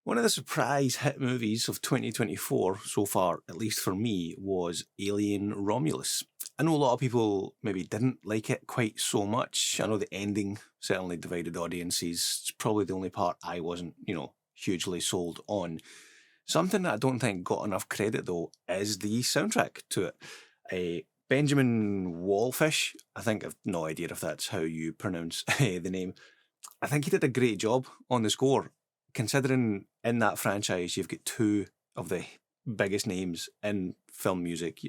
One of the surprise hit movies of 2024 so far, at least for me, was Alien Romulus. I know a lot of people maybe didn't like it quite so much. I know the ending certainly divided audiences. It's probably the only part I wasn't, hugely sold on. Something that I don't think got enough credit, though, is the soundtrack to it. Benjamin Wallfisch, I think I've no idea if that's how you pronounce the name. I think he did a great job on the score, considering in that franchise you've got two of the biggest names in film music,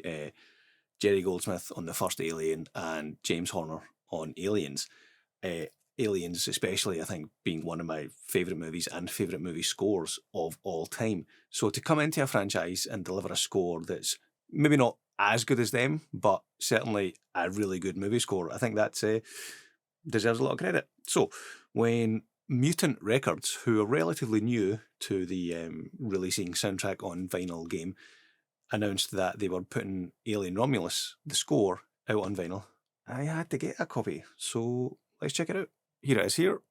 Jerry Goldsmith on the first Alien and James Horner on Aliens. Aliens especially, I think, being one of my favourite movies and favourite movie scores of all time. So to come into a franchise and deliver a score that's maybe not as good as them, but certainly a really good movie score, I think that's deserves a lot of credit. So when Mutant Records, who are relatively new to the releasing soundtrack on vinyl game, announced that they were putting Alien Romulus, the score, out on vinyl, I had to get a copy. So let's check it out. Here it is here.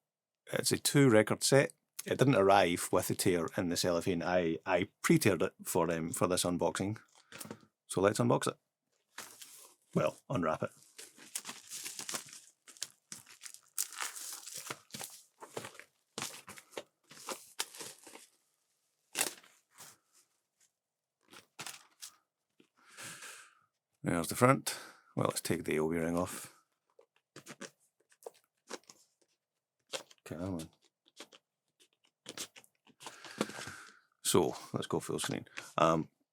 It's a 2-record set. It didn't arrive with the tear in the cellophane. I pre-teared it for this unboxing. So let's unbox it. Well, unwrap it. There's the front. Well, let's take the OB ring off. Come on. So, let's go full screen.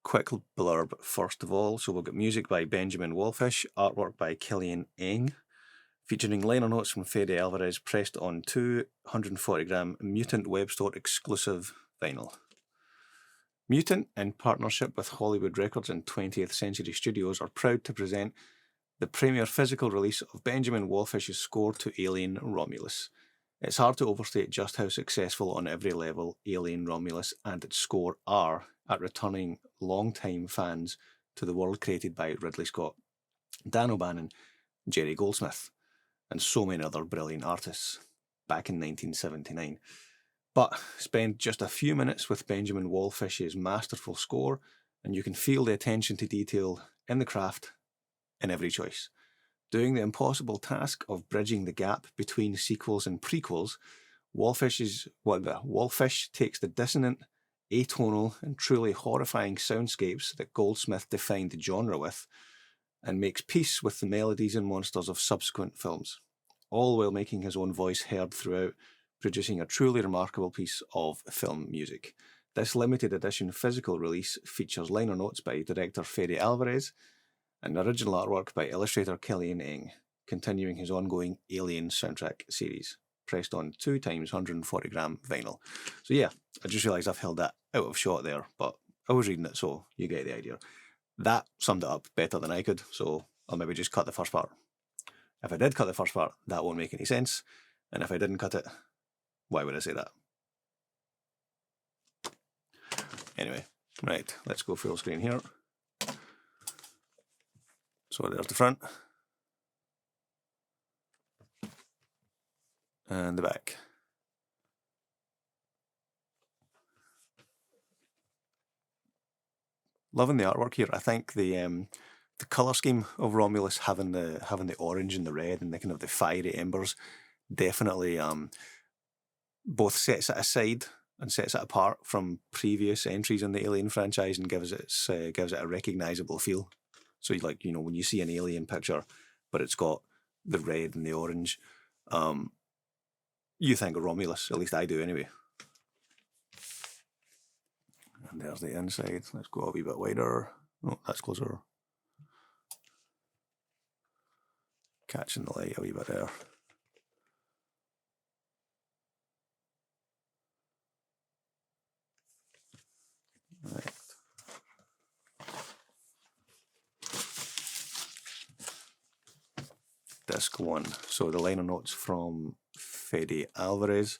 Quick blurb first of all. So we've got music by Benjamin Wallfisch, artwork by Killian Eng, featuring liner notes from Fede Alvarez pressed on 240-gram Mutant web store exclusive vinyl. Mutant, in partnership with Hollywood Records and 20th Century Studios, are proud to present the premiere physical release of Benjamin Wallfisch's score to Alien Romulus. It's hard to overstate just how successful on every level Alien Romulus and its score are at returning longtime fans to the world created by Ridley Scott, Dan O'Bannon, Jerry Goldsmith, and so many other brilliant artists back in 1979. But spend just a few minutes with Benjamin Wallfisch's masterful score and you can feel the attention to detail in the craft in every choice. Doing the impossible task of bridging the gap between sequels and prequels, Wallfisch takes the dissonant, atonal and truly horrifying soundscapes that Goldsmith defined the genre with and makes peace with the melodies and monsters of subsequent films, all while making his own voice heard throughout, producing a truly remarkable piece of film music. This limited edition physical release features liner notes by director Fede Alvarez and original artwork by illustrator Killian Eng, continuing his ongoing Alien soundtrack series, pressed on 2 times 140-gram vinyl. So yeah, I just realised I've held that out of shot there, but I was reading it, so you get the idea. That summed it up better than I could, so I'll maybe just cut the first part. If I did cut the first part, that won't make any sense, and if I didn't cut it, why would I say that? Anyway, right, let's go full screen here. So there's the front. And the back. Loving the artwork here. I think the colour scheme of Romulus having the orange and the red and the kind of the fiery embers definitely both sets it aside and sets it apart from previous entries in the Alien franchise and gives it a recognisable feel. So when you see an Alien picture, but it's got the red and the orange, you think of Romulus, at least I do anyway. And there's the inside. Let's go a wee bit wider. Oh, that's closer. Catching the light a wee bit there. Right. Disc 1. So the liner notes from Fede Alvarez.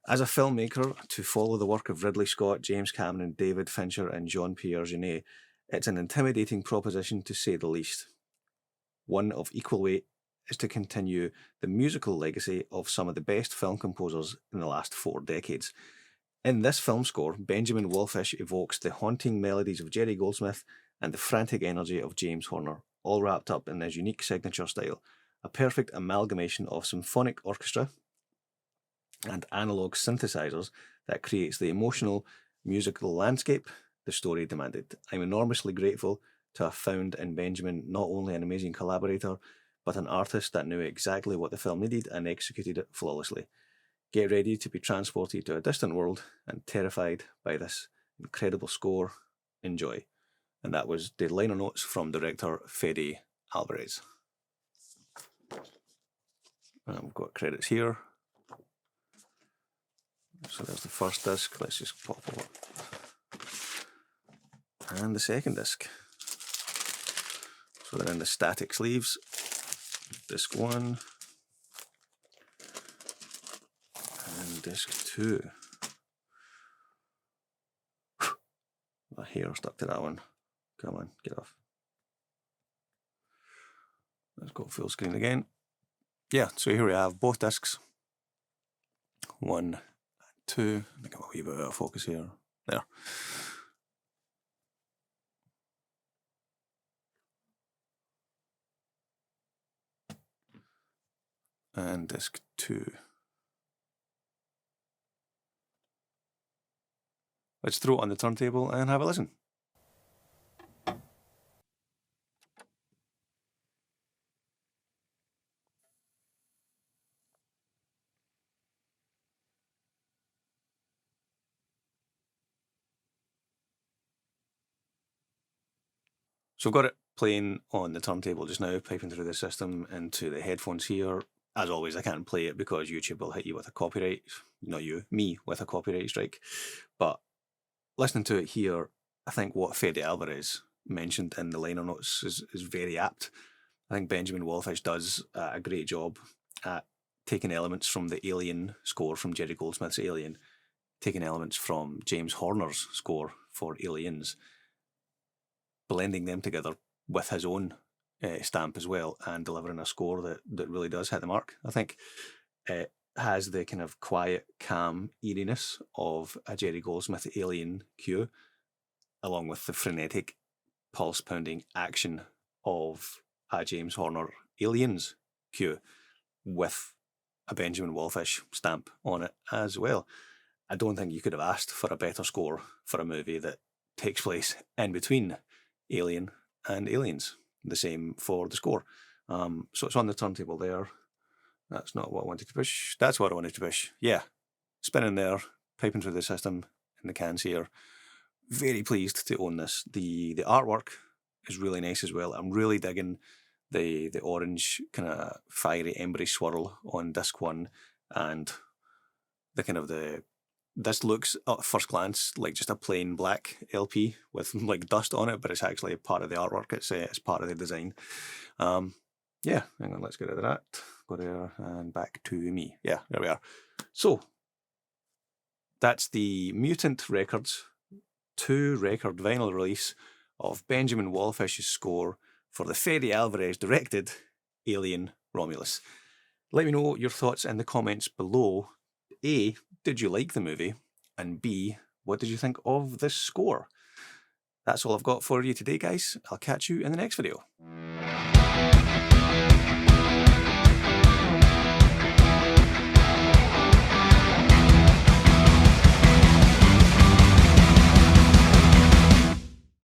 As a filmmaker, to follow the work of Ridley Scott, James Cameron, David Fincher and Jean-Pierre Jeunet, it's an intimidating proposition to say the least. One of equal weight is to continue the musical legacy of some of the best film composers in the last 4 decades. In this film score, Benjamin Wallfisch evokes the haunting melodies of Jerry Goldsmith and the frantic energy of James Horner, all wrapped up in his unique signature style, a perfect amalgamation of symphonic orchestra and analog synthesizers that creates the emotional musical landscape the story demanded. I'm enormously grateful to have found in Benjamin not only an amazing collaborator, but an artist that knew exactly what the film needed and executed it flawlessly. Get ready to be transported to a distant world and terrified by this incredible score. Enjoy. And that was the liner notes from director Fede Alvarez. And we've got credits here. So there's the first disc. Let's just pop over. And the second disc. So they're in the static sleeves. Disc 1. And disc 2. My hair stuck to that one. Come on, get off. Let's go full screen again. Yeah, so here we have both discs. 1 and 2. I think I'm a wee bit out of focus here. There. And disc 2. Let's throw it on the turntable and have a listen. So I've got it playing on the turntable just now, piping through the system into the headphones here. As always, I can't play it because YouTube will hit you with a copyright, not you, me, with a copyright strike. But listening to it here, I think what Fede Alvarez mentioned in the liner notes is very apt. I think Benjamin Wallfisch does a great job at taking elements from the Alien score from Jerry Goldsmith's Alien, taking elements from James Horner's score for Aliens, blending them together with his own stamp as well, and delivering a score that really does hit the mark. I think it has the kind of quiet, calm eeriness of a Jerry Goldsmith Alien cue, along with the frenetic, pulse-pounding action of a James Horner Aliens cue, with a Benjamin Wallfisch stamp on it as well. I don't think you could have asked for a better score for a movie that takes place in between Alien and Aliens. The same for the score. So it's on the turntable there. That's not what I wanted to push. That's what I wanted to push. Yeah, spinning there, piping through the system in the cans here. Very pleased to own this. The artwork is really nice as well. I'm really digging the orange kind of fiery embery swirl on disc 1, and the kind of this looks at first glance like just a plain black LP with like dust on it, but it's actually part of the artwork. It's part of the design. Yeah, hang on, let's get rid of that. Go there and back to me. Yeah, there we are. So that's the Mutant Records 2-record vinyl release of Benjamin Wallfisch's score for the Fede Alvarez directed Alien Romulus. Let me know your thoughts in the comments below. A, did you like the movie? And B, what did you think of this score? That's all I've got for you today, guys. I'll catch you in the next video.